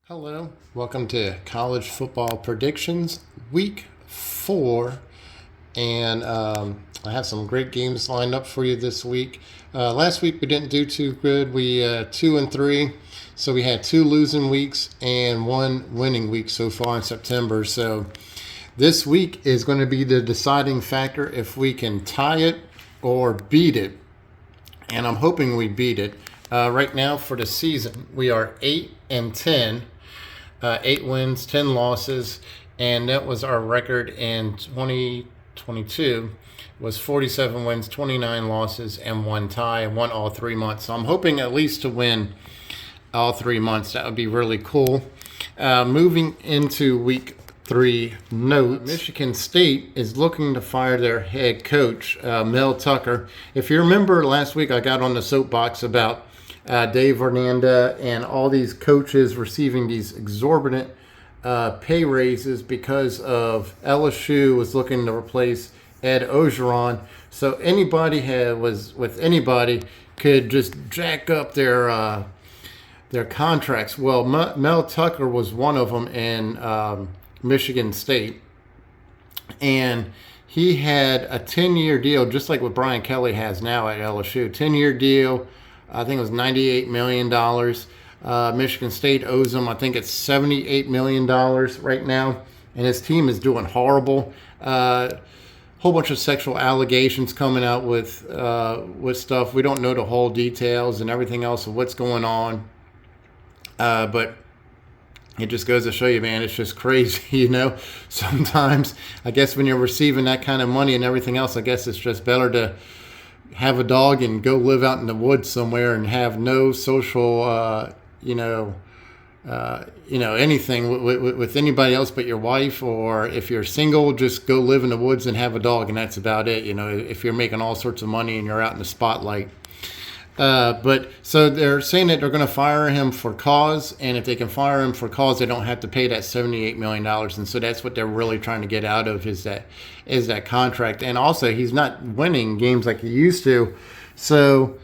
Hello, welcome to College Football Predictions, Week 4, and I have some great games lined up for you this week. Last week we didn't do too good. We 2-3, so we had 2 losing weeks and 1 winning week so far in September. So this week is going to be the deciding factor if we can tie it or beat it, and I'm hoping we beat it. Right now for the season, we are 8-10. 8 wins, 10 losses, and that was our record in 2022. Was 47 wins, 29 losses, and 1 tie. Won all 3 months. So I'm hoping at least to win all 3 months. That would be really cool. Moving into week 3 notes, Michigan State is looking to fire their head coach, Mel Tucker. If you remember last week, I got on the soapbox about Dave Aranda and all these coaches receiving these exorbitant pay raises because of LSU was looking to replace Ed Orgeron. So anybody could just jack up their contracts. Well, Mel Tucker was one of them in Michigan State, and he had a 10-year deal, just like what Brian Kelly has now at LSU. 10-year deal. I think it was $98 million. Michigan State owes him, I think it's $78 million right now. And his team is doing horrible. Whole bunch of sexual allegations coming out with stuff. We don't know the whole details and everything else of what's going on. But it just goes to show you, man, it's just crazy, Sometimes, I guess when you're receiving that kind of money and everything else, I guess it's just better to have a dog and go live out in the woods somewhere and have no social, anything with anybody else but your wife. Or if you're single, just go live in the woods and have a dog, and that's about it. If you're making all sorts of money and you're out in the spotlight. But so they're saying that they're going to fire him for cause, and if they can fire him for cause, they don't have to pay that $78 million. And so that's what they're really trying to get out of is that contract. And also, he's not winning games like he used to. So,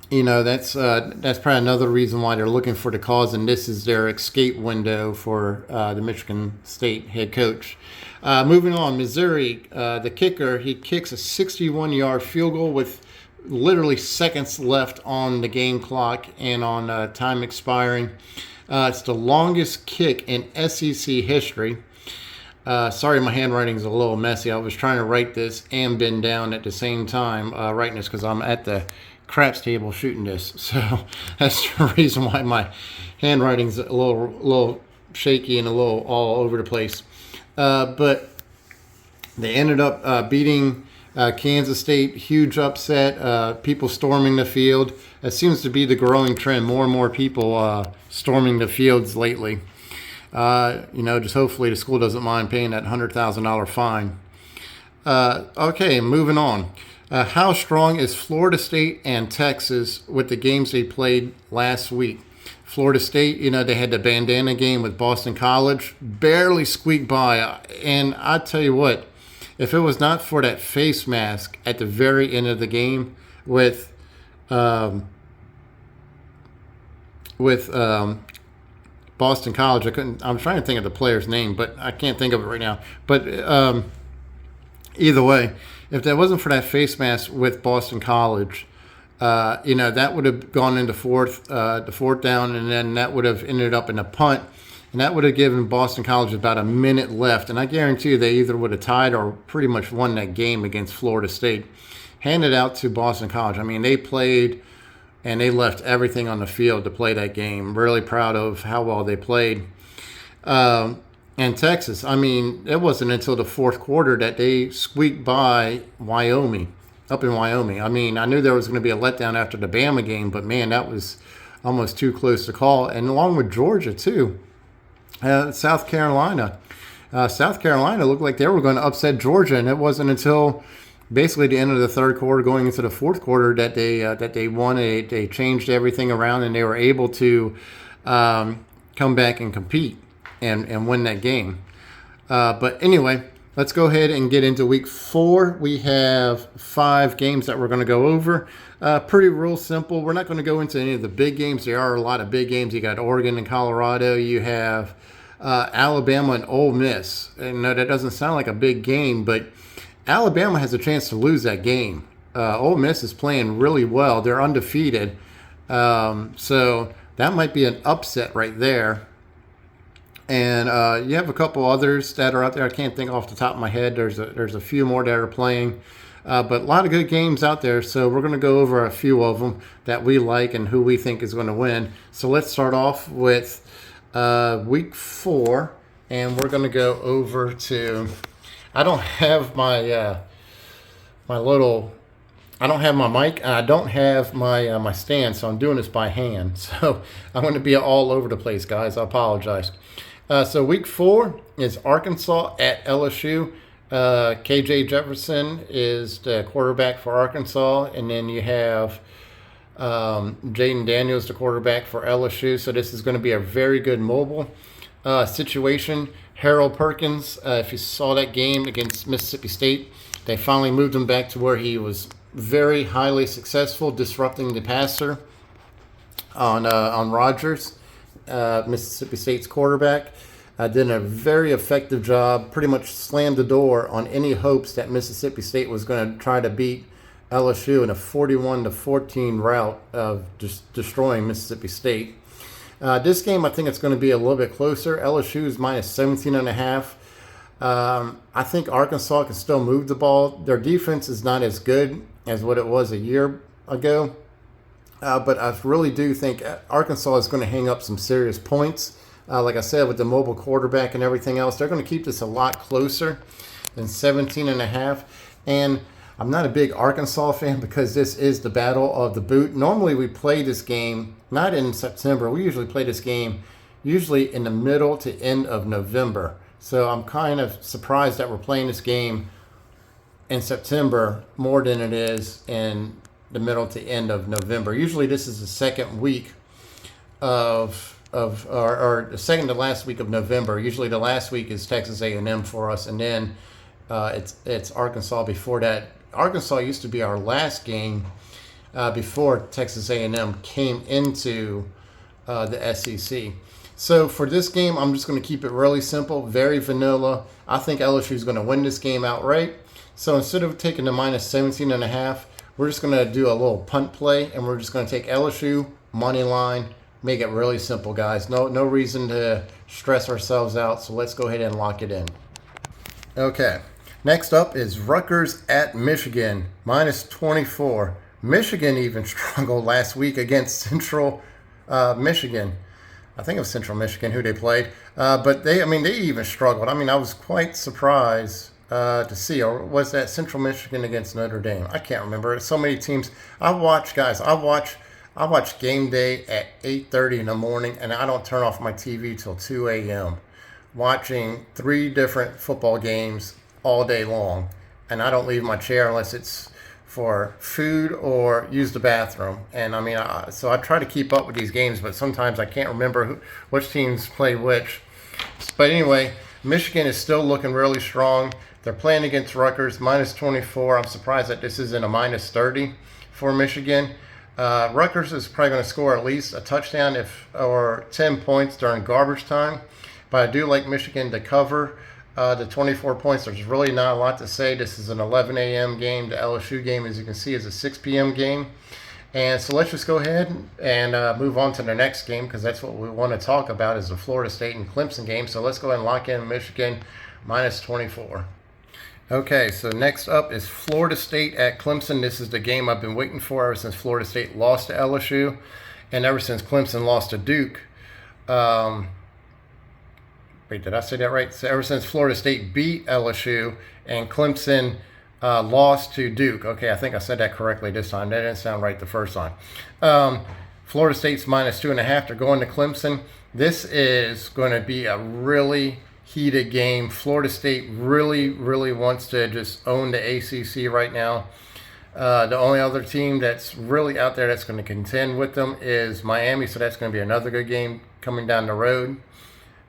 that's probably another reason why they're looking for the cause, and this is their escape window for the Michigan State head coach. Moving on, Missouri, the kicker, he kicks a 61-yard field goal with literally seconds left on the game clock and on time expiring. It's the longest kick in SEC history. Sorry, my handwriting's a little messy. I was trying to write this and bend down at the same time writing this because I'm at the craps table shooting this. So that's the reason why my handwriting's a little shaky and a little all over the place. But they ended up beating Kansas State, huge upset, people storming the field. It seems to be the growing trend, more and more people storming the fields lately. Just hopefully the school doesn't mind paying that $100,000 fine. Okay, moving on. How strong is Florida State and Texas with the games they played last week? Florida State, they had the bandana game with Boston College, barely squeaked by. And I tell you what, if it was not for that face mask at the very end of the game with Boston College, I'm trying to think of the player's name, but I can't think of it right now. But either way, if that wasn't for that face mask with Boston College, that would have gone into the fourth down, and then that would have ended up in a punt, and that would have given Boston College about a minute left. And I guarantee you they either would have tied or pretty much won that game against Florida State. Handed out to Boston College. I mean, they played and they left everything on the field to play that game. Really proud of how well they played. And Texas, I mean, it wasn't until the fourth quarter that they squeaked by Wyoming. Up in Wyoming. I mean, I knew there was going to be a letdown after the Bama game, but man, that was almost too close to call. And along with Georgia, too. South Carolina. South Carolina looked like they were going to upset Georgia, and it wasn't until basically the end of the third quarter, going into the fourth quarter, that they won. They changed everything around, and they were able to come back and compete. and win that game. But anyway, let's go ahead and get into week 4. We have 5 games that we're going to go over. Pretty real simple. We're not going to go into any of the big games. There are a lot of big games. You got Oregon and Colorado. You have Alabama and Ole Miss. And no, that doesn't sound like a big game, but Alabama has a chance to lose that game. Ole Miss is playing really well. They're undefeated. So that might be an upset right there. And you have a couple others that are out there. I can't think off the top of my head. There's a few more that are playing. But a lot of good games out there. So we're going to go over a few of them that we like and who we think is going to win. So let's start off with week 4. And we're going to go over to... I don't have my I don't have my mic. I don't have my stand, so I'm doing this by hand. So I'm going to be all over the place, guys. I apologize. So week 4 is Arkansas at LSU. KJ Jefferson is the quarterback for Arkansas, and then you have Jaden Daniels, the quarterback for LSU. So this is going to be a very good mobile situation. Harold Perkins, if you saw that game against Mississippi State, they finally moved him back to where he was very highly successful, disrupting the passer on Rogers, Mississippi State's quarterback. Did a very effective job, pretty much slammed the door on any hopes that Mississippi State was going to try to beat LSU in a 41-14 rout of just destroying Mississippi State. This game, I think it's going to be a little bit closer. LSU is minus 17.5. I think Arkansas can still move the ball. Their defense is not as good as what it was a year ago. But I really do think Arkansas is going to hang up some serious points. Like I said, with the mobile quarterback and everything else, they're going to keep this a lot closer than 17.5. And I'm not a big Arkansas fan because this is the battle of the boot. Normally we play this game, not in September. We usually play this game usually in the middle to end of November. So I'm kind of surprised that we're playing this game in September more than it is in the middle to end of November. Usually this is the second week or the second to last week of November. Usually the last week is Texas A&M for us, and then it's Arkansas before that. Arkansas used to be our last game before Texas A&M came into the SEC. So for this game, I'm just going to keep it really simple, very vanilla. I think LSU is going to win this game outright. So instead of taking the minus 17.5, we're just going to do a little punt play, and we're just going to take LSU money line. Make it really simple, guys. No reason to stress ourselves out. So let's go ahead and lock it in. Okay. Next up is Rutgers at Michigan, minus 24. Michigan even struggled last week against Central Michigan. I think it was Central Michigan who they played. But they even struggled. I was quite surprised to see. Or was that Central Michigan against Notre Dame? I can't remember. So many teams. I watch game day at 8:30 in the morning, and I don't turn off my TV till 2 a.m. watching 3 different football games all day long. And I don't leave my chair unless it's for food or use the bathroom. And so I try to keep up with these games, but sometimes I can't remember which teams play which. But anyway, Michigan is still looking really strong. They're playing against Rutgers, minus 24. I'm surprised that this isn't a minus 30 for Michigan. Rutgers is probably going to score at least a touchdown or 10 points during garbage time. But I do like Michigan to cover the 24 points. There's really not a lot to say. This is an 11 a.m. game. The LSU game, as you can see, is a 6 p.m. game. And so let's just go ahead and move on to the next game, because that's what we want to talk about, is the Florida State and Clemson game. So let's go ahead and lock in Michigan minus 24. Okay, so next up is Florida State at Clemson. This is the game I've been waiting for ever since Florida State lost to LSU and ever since Clemson lost to Duke. Wait, did I say that right? So ever since Florida State beat LSU and Clemson lost to Duke. Okay, I think I said that correctly this time. That didn't sound right the first time. Florida State's minus 2.5. They're going to Clemson. This is going to be a really heated game. Florida State really, really wants to just own the ACC right now. The only other team that's really out there that's going to contend with them is Miami, so that's going to be another good game coming down the road.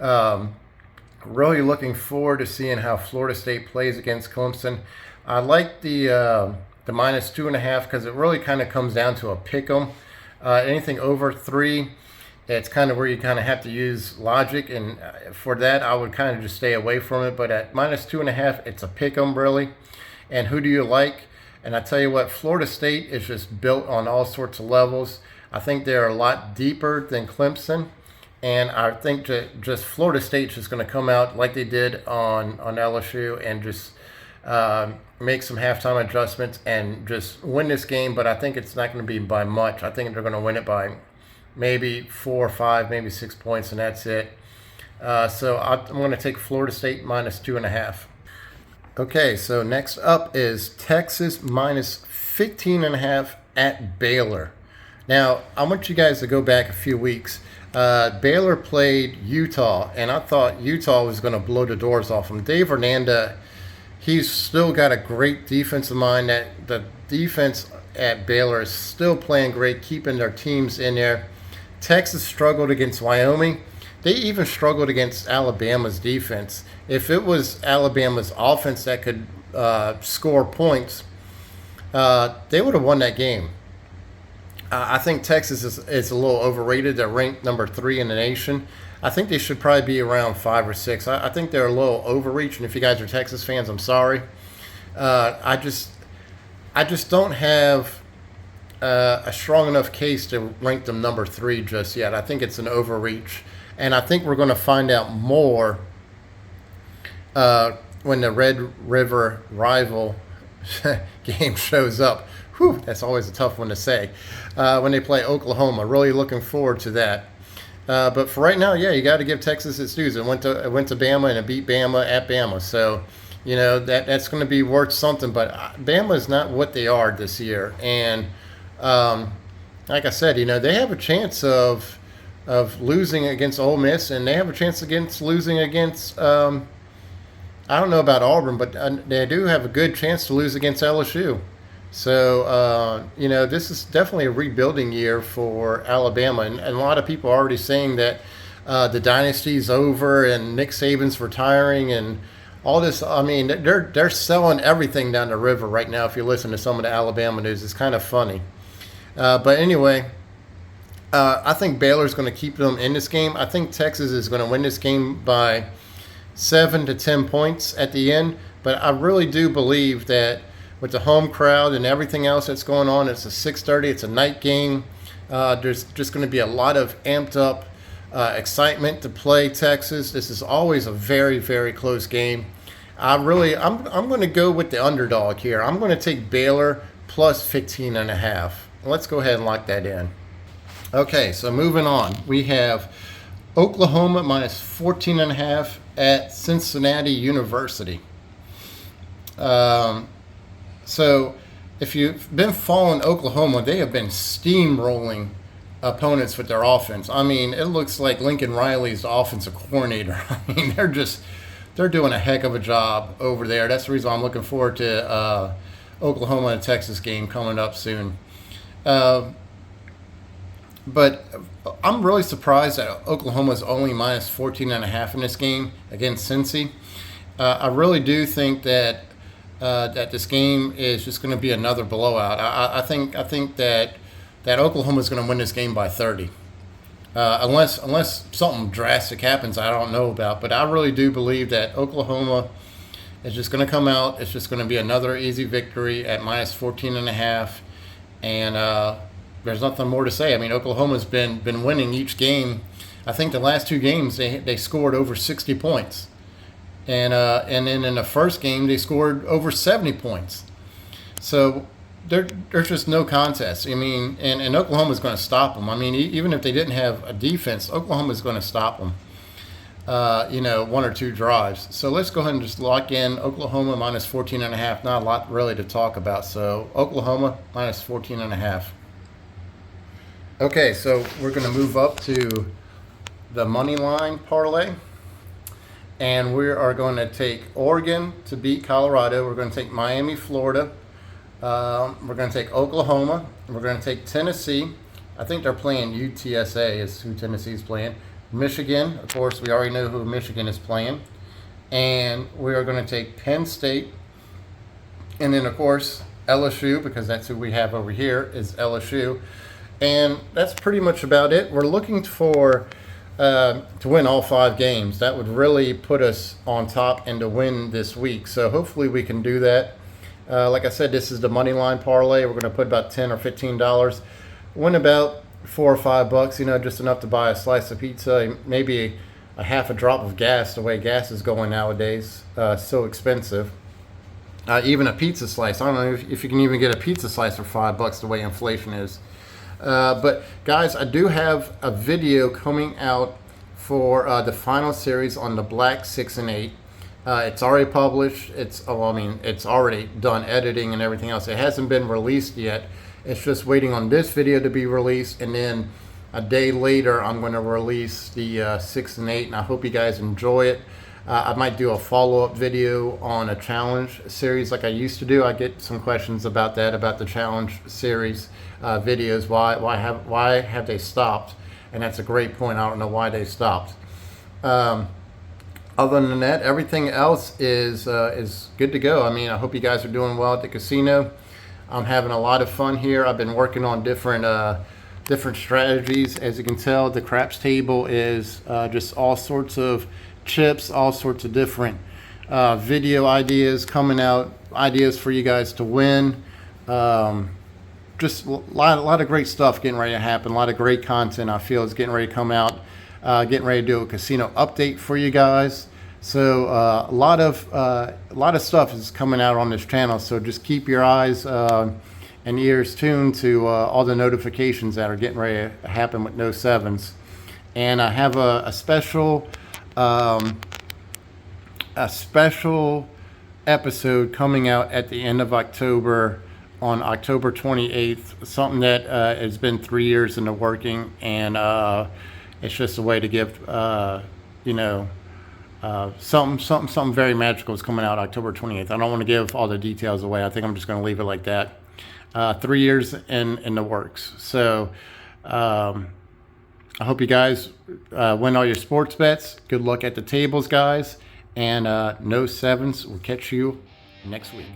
Really looking forward to seeing how Florida State plays against Clemson. I like the minus 2.5 because it really kind of comes down to a pick 'em. Anything over 3, it's kind of where you kind of have to use logic, and for that, I would kind of just stay away from it. But at minus 2.5, it's a pick 'em really. And who do you like? And I tell you what, Florida State is just built on all sorts of levels. I think they're a lot deeper than Clemson. And I think just Florida State's just going to come out like they did on LSU and just make some halftime adjustments and just win this game. But I think it's not going to be by much. I think they're going to win it by maybe 4 or 5, maybe 6 points, and that's it. So I'm going to take Florida State minus 2.5. Okay, so next up is Texas minus 15.5 at Baylor. Now, I want you guys to go back a few weeks. Baylor played Utah, and I thought Utah was going to blow the doors off them. Dave Hernanda, he's still got a great defensive mind. That the defense at Baylor is still playing great, keeping their teams in there. Texas struggled against Wyoming. They even struggled against Alabama's defense. If it was Alabama's offense that could score points, they would have won that game. I think Texas is a little overrated. They're ranked number 3 in the nation. I think they should probably be around 5 or 6. I think they're a little overreach. And if you guys are Texas fans, I'm sorry. I just don't have a strong enough case to rank them number 3 just yet. I think it's an overreach, and I think we're going to find out more when the Red River rival game shows up. Whew, that's always a tough one to say. When they play Oklahoma, really looking forward to that. But for right now, yeah, you got to give Texas its dues. It went to Bama and it beat Bama at Bama, so you know that's going to be worth something. But Bama is not what they are this year, and like I said, you know they have a chance of losing against Ole Miss, and they have a chance against losing against. I don't know about Auburn, but they do have a good chance to lose against LSU. So, you know, this is definitely a rebuilding year for Alabama. And a lot of people are already saying that the dynasty's over and Nick Saban's retiring and all this. I mean, they're selling everything down the river right now. If you listen to some of the Alabama news, it's kind of funny. But anyway, I think Baylor's going to keep them in this game. I think Texas is going to win this game by 7 to 10 points at the end. But I really do believe that with the home crowd and everything else that's going on, it's a 6:30. It's a night game. There's just going to be a lot of amped up excitement to play Texas. This is always a very, very close game. I'm going to go with the underdog here. I'm going to take Baylor plus 15.5. Let's go ahead and lock that in. Okay, so moving on, we have Oklahoma minus 14.5 at Cincinnati University. So if you've been following Oklahoma, they have been steamrolling opponents with their offense. I mean, it looks like Lincoln Riley's the offensive coordinator. I mean, they're doing a heck of a job over there. That's the reason I'm looking forward to Oklahoma and Texas game coming up soon. But I'm really surprised that Oklahoma's only minus 14.5 in this game against Cincy. I really do think that this game is just going to be another blowout. I think that Oklahoma is going to win this game by 30, unless something drastic happens I don't know about. But I really do believe that Oklahoma is just going to come out. It's just going to be another easy victory at minus 14.5, and there's nothing more to say. I mean, Oklahoma's been winning each game. I think the last 2 games they scored over 60 points. And then in the first game, they scored over 70 points. So there's just no contest. I mean, and Oklahoma's going to stop them. I mean, even if they didn't have a defense, Oklahoma's going to stop them, 1 or 2 drives. So let's go ahead and just lock in Oklahoma minus 14.5. Not a lot really to talk about. So Oklahoma minus 14.5. Okay, so we're going to move up to the money line parlay. And we are going to take Oregon to beat Colorado. We're going to take Miami, Florida. We're going to take Oklahoma. We're going to take Tennessee. I think they're playing UTSA is who Tennessee's playing. Michigan. Of course, we already know who Michigan is playing. And we are going to take Penn State. And then, of course, LSU, because that's who we have over here, is LSU. And that's pretty much about it. We're looking for to win all 5 games. That would really put us on top and to win this week. So hopefully we can do that. Like I said, this is the money line parlay. We're going to put about $10 or $15. Win about $4 or $5, you know, just enough to buy a slice of pizza, maybe a half a drop of gas, the way gas is going nowadays. So expensive. Even a pizza slice. I don't know if you can even get a pizza slice for $5 the way inflation is. But guys, I do have a video coming out for the final series on the Black 6 and 8. It's already published. It's already done editing and everything else. It hasn't been released yet. It's just waiting on this video to be released, and then a day later I'm going to release the 6 and 8, and I hope you guys enjoy it. I might do a follow-up video on a challenge series like I used to do. I get some questions about that, about the challenge series videos. Why have they stopped? And that's a great point. I don't know why they stopped. Other than that, everything else is good to go. I mean, I hope you guys are doing well at the casino. I'm having a lot of fun here. I've been working on different strategies. As you can tell, the craps table is just all sorts of chips, all sorts of different video ideas coming out, ideas for you guys to win. Just a lot of great stuff getting ready to happen. A lot of great content I feel is getting ready to come out. Getting ready to do a casino update for you guys. So a lot of stuff is coming out on this channel. So just keep your eyes and ears tuned to all the notifications that are getting ready to happen with No Sevens. And I have a special episode coming out at the end of October, on October 28th. Something that has been 3 years in the working, and it's just a way to give, something very magical is coming out October 28th. I don't want to give all the details away. I think I'm just going to leave it like that. 3 years in the works. So I hope you guys win all your sports bets. Good luck at the tables, guys. And No Sevens. We'll catch you next week.